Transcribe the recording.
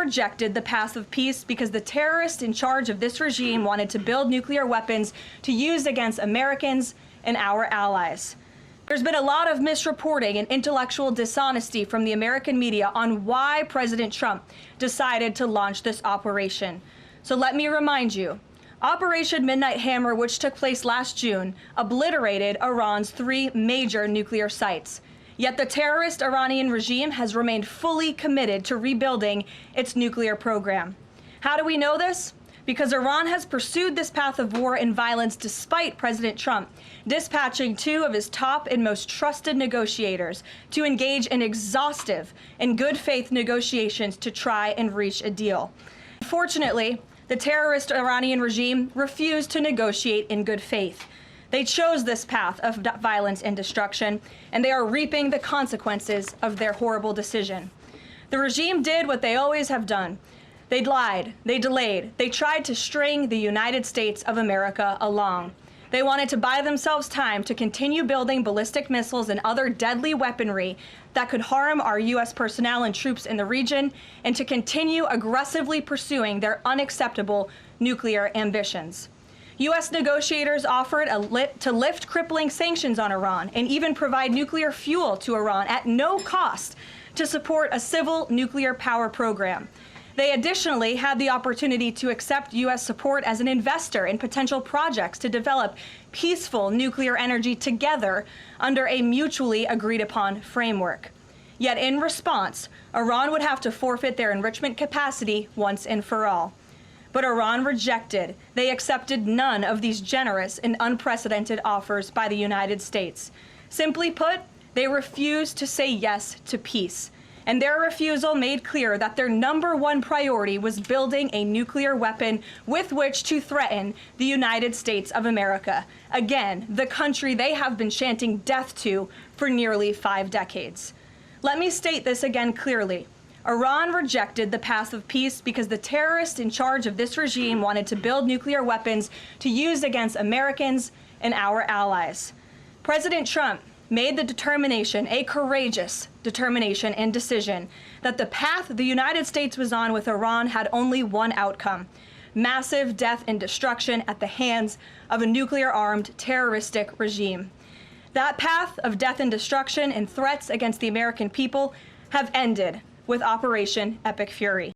rejected the path of peace because the terrorists in charge of this regime wanted to build nuclear weapons to use against Americans and our allies. There's been a lot of misreporting and intellectual dishonesty from the American media on why President Trump decided to launch this operation. So let me remind you, Operation Midnight Hammer, which took place last June, obliterated Iran's 3 major nuclear sites. Yet the terrorist Iranian regime has remained fully committed to rebuilding its nuclear program. How do we know this? Because Iran has pursued this path of war and violence despite President Trump dispatching 2 of his top and most trusted negotiators to engage in exhaustive and good faith negotiations to try and reach a deal. Unfortunately, the terrorist Iranian regime refused to negotiate in good faith. They chose this path of violence and destruction, and they are reaping the consequences of their horrible decision. The regime did what they always have done. They lied, they delayed, they tried to string the United States of America along. They wanted to buy themselves time to continue building ballistic missiles and other deadly weaponry that could harm our U.S. personnel and troops in the region, and to continue aggressively pursuing their unacceptable nuclear ambitions. U.S. negotiators offered to lift crippling sanctions on Iran and even provide nuclear fuel to Iran at no cost to support a civil nuclear power program. They additionally had the opportunity to accept U.S. support as an investor in potential projects to develop peaceful nuclear energy together under a mutually agreed upon framework. Yet in response, Iran would have to forfeit their enrichment capacity once and for all. But Iran rejected. They accepted none of these generous and unprecedented offers by the United States. Simply put, they refused to say yes to peace. And their refusal made clear that their #1 priority was building a nuclear weapon with which to threaten the United States of America. Again, the country they have been chanting death to for nearly 5 decades. Let me state this again clearly. Iran rejected the path of peace because the terrorists in charge of this regime wanted to build nuclear weapons to use against Americans and our allies. President Trump made the determination, a courageous determination and decision, that the path the United States was on with Iran had only one outcome: massive death and destruction at the hands of a nuclear-armed terroristic regime. That path of death and destruction and threats against the American people have ended with Operation Epic Fury.